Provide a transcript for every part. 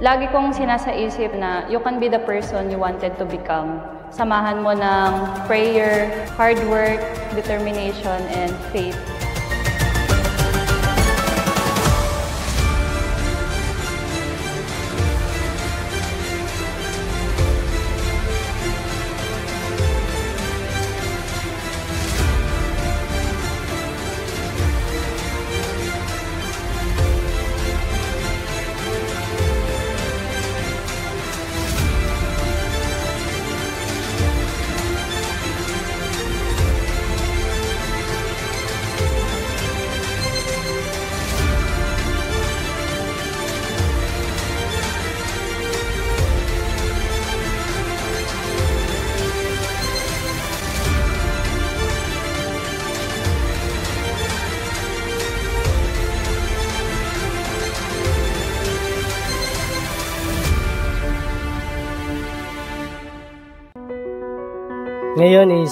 Lagi kong sinasaisip na you can be the person you wanted to become. Samahan mo ng prayer, hard work, determination, and faith. Ngayon is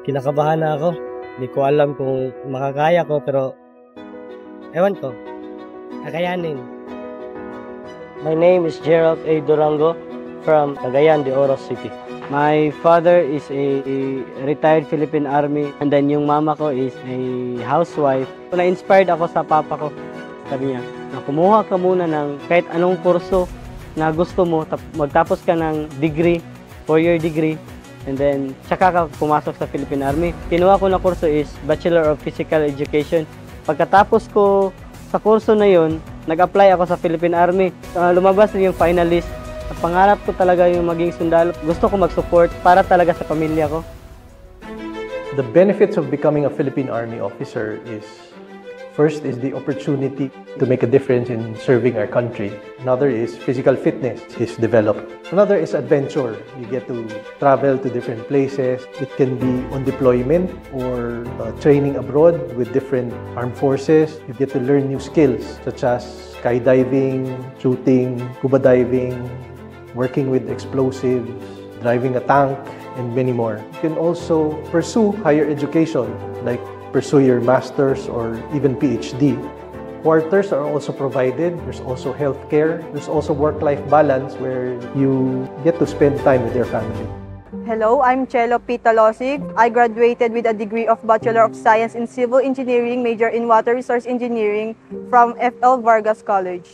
kinakabahan na ako. Hindi ko alam kung makakaya ko, pero ewan ko, kakayanin. My name is Gerald A. Durango from Cagayan de Oro City. My father is a retired Philippine Army, and then yung mama ko is a housewife. Na-inspired ako sa papa ko. Sabi niya, na kumuha ka muna ng kahit anong kurso na gusto mo, magtapos ka ng degree, 4-year degree, and then tsaka ka pumasok sa Philippine Army. Kinuha ko na kurso is Bachelor of Physical Education. Pagkatapos ko sa kurso na yun, nag-apply ako sa Philippine Army. Lumabas din yung finalist. At pangarap ko talaga yung maging sundalo. Gusto ko mag-support para talaga sa pamilya ko. The benefits of becoming a Philippine Army officer is, first is the opportunity to make a difference in serving our country. Another is physical fitness is developed. Another is adventure. You get to travel to different places. It can be on deployment or training abroad with different armed forces. You get to learn new skills such as skydiving, shooting, scuba diving, working with explosives, driving a tank, and many more. You can also pursue higher education like pursue your master's or even PhD. Quarters are also provided. There's also healthcare. There's also work-life balance where you get to spend time with your family. Hello, I'm Chelo P. Talosig. I graduated with a degree of Bachelor of Science in Civil Engineering, major in Water Resource Engineering from F.L. Vargas College.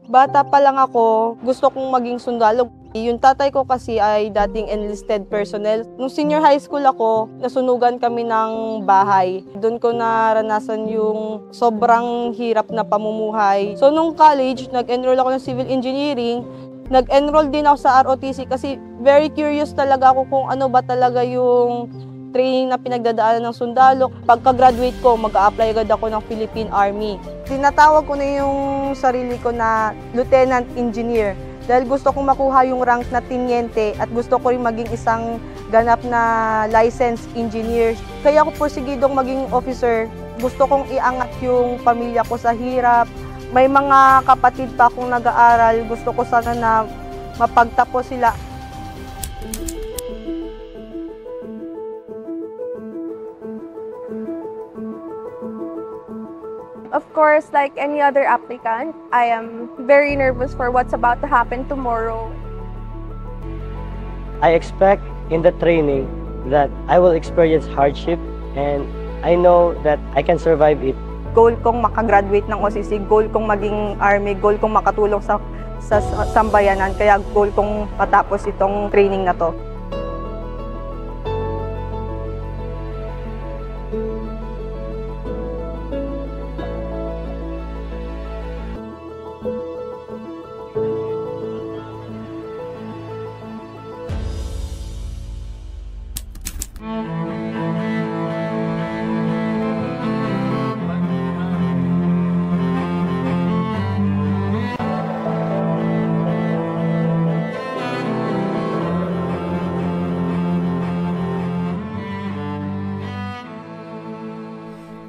Bata pa lang ako, gusto kong maging sundalo. Yung tatay ko kasi ay dating enlisted personnel. Nung senior high school ako, nasunugan kami ng bahay. Doon ko naranasan yung sobrang hirap na pamumuhay. So nung college, nag-enroll ako ng civil engineering. Nag-enroll din ako sa ROTC kasi very curious talaga ako kung ano ba talaga yung training na pinagdadaanan ng sundalo. Pagka-graduate ko, mag-a-apply agad ako ng Philippine Army. Tinatawag ko na yung sarili ko na Lieutenant Engineer dahil gusto kong makuha yung rank na tiniente at gusto ko rin maging isang ganap na licensed engineer. Kaya ako porsigidong maging officer. Gusto kong iangat yung pamilya ko sa hirap. May mga kapatid pa akong nag-aaral. Gusto ko sana na mapagtapos sila. Of course, like any other applicant, I am very nervous for what's about to happen tomorrow. I expect in the training that I will experience hardship, and I know that I can survive it. Goal kong makagraduate ng OCC, goal kong maging Army, goal kong makatulong sa sambayanan, kaya goal kong matapos itong training na to.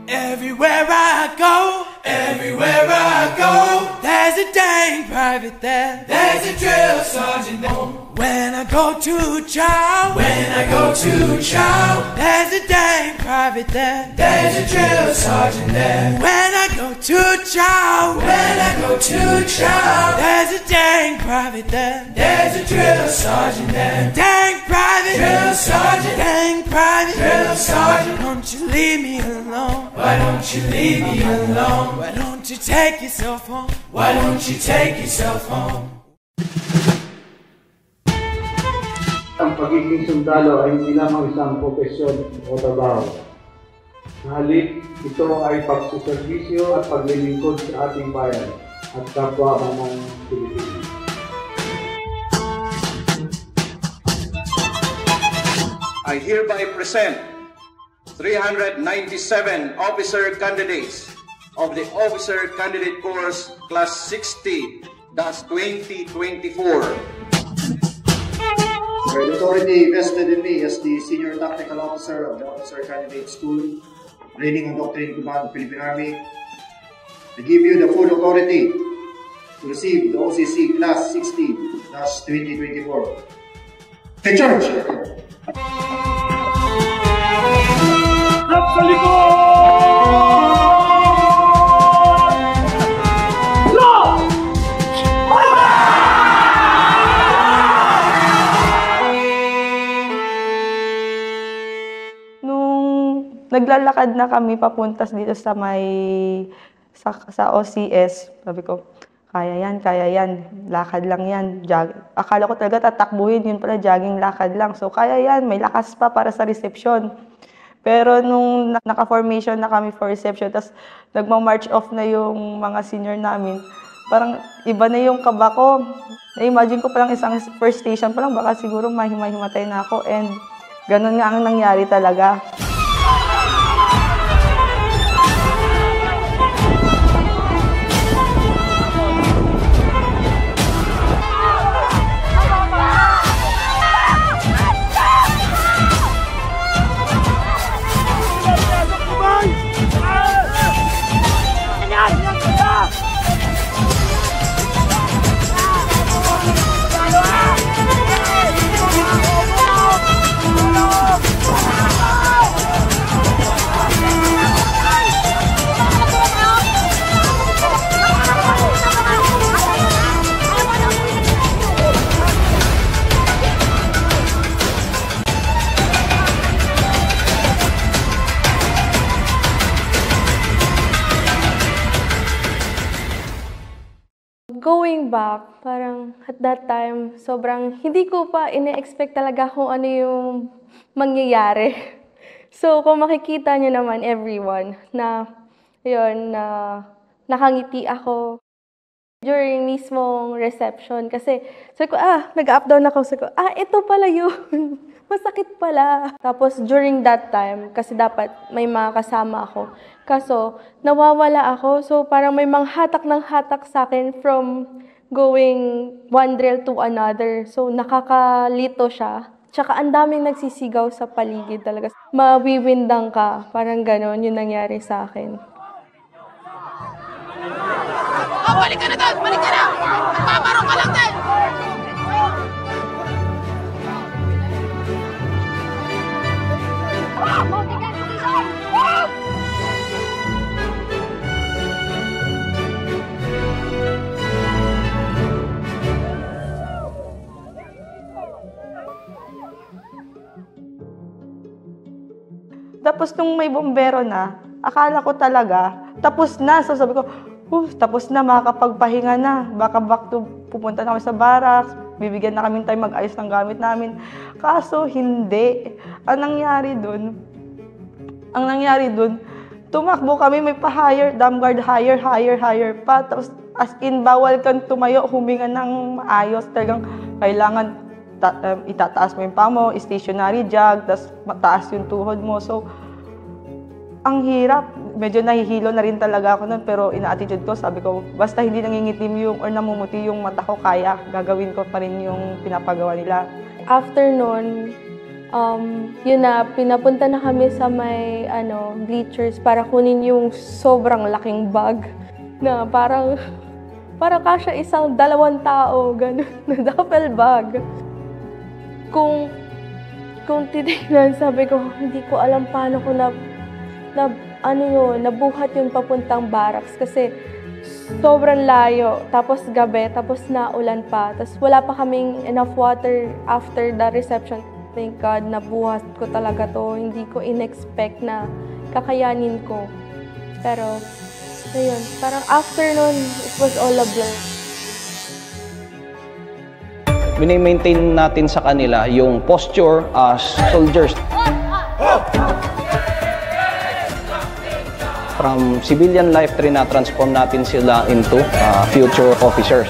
Everywhere I go, there's a dang private there, there's a drill sergeant there. When I go to chow, there's a dang private there. There's a drill sergeant there. When I go to chow, there's a dang private there. There's a drill sergeant there. Dang private, drill sergeant. Dang private, drill sergeant. Don't you leave me alone? Why don't you leave me alone? Why don't you take yourself home? Why don't you take yourself home? Ang pagiging sundalo ay hindi lamang isang profesyon o trabaho. Halip, ito ay pagsuserbisyo at paglilingkod sa ating bayan at kapwa ng Pilipinas. I hereby present 397 officer candidates of the Officer Candidate Course Class 60-2024. The authority vested in me as the Senior Tactical Officer of the Officer Candidate School, Training and Doctrine Command, Philippine Army, I give you the full authority to receive the OCC Class 60-2024. Take charge! Sa likod! Naglalakad na kami papuntas dito sa sa OCS. Sabi ko, kaya yan, lakad lang yan. Akala ko talaga tatakbuhin, yun pala jogging lakad lang. So kaya yan, may lakas pa para sa reception. Pero nung naka-formation na kami for reception, tapos nagma-march off na yung mga senior namin, parang iba na yung kaba ko. Na-imagine ko palang isang first station palang, baka siguro mahimatay na ako. And ganun nga ang nangyari talaga. Going back, parang at that time, sobrang hindi ko pa ine-expect talaga kung ano yung mangyayari. So, kung makikita nyo naman, everyone, na yun, na nakangiti ako during mismong reception. Kasi, sabi ko, nag-up down ako. Sabi ko, ito pala yun. Masakit pala. Tapos, during that time, kasi dapat may mga kasama ako. Kaso, nawawala ako. So, parang may mga hatak ng hatak sa akin from going one drill to another. So, nakakalito siya. Tsaka, ang daming nagsisigaw sa paligid talaga. Mawiwindang ka. Parang gano'n yung nangyari sa akin. Balik ka na doon! Balik ka na! Magpaparong ka lang din! Tapos nung may bombero na, akala ko talaga, tapos na. So sabi ko, tapos na, makakapagpahinga na. Baka pupunta na kami sa barracks, bibigyan na kami time mag-ayos ng gamit namin. Kaso hindi. Ang nangyari dun, tumakbo kami, may pa-hire, dam guard, hire pa. Tapos as in, bawal kang tumayo, huminga ng maayos. Talagang kailangan itataas mo yung paa mo, stationary jog, tapos mataas yung tuhod mo. So, ang hirap. Medyo nahihilo na rin talaga ako nun, pero ina-attitude ko, sabi ko, basta hindi nangingitim yung or namumuti yung mata ko, kaya gagawin ko pa rin yung pinapagawa nila. After nun, yun na, pinapunta na kami sa may bleachers para kunin yung sobrang laking bag na parang kasya isang 2 tao, gano'n, na duffel bag. kung titignan, sabi ko, hindi ko alam paano ko nabuhat yun papuntang barracks kasi sobrang layo, tapos gabi, tapos naulan pa, tapos wala pa kaming enough water after the reception. Thank God, nabuhat ko talaga to. Hindi ko in-expect na kakayanin ko. Pero, ayun, parang after nun, it was all a blur. Mini-maintain natin sa kanila yung posture as soldiers. From civilian life, transform natin sila into future officers.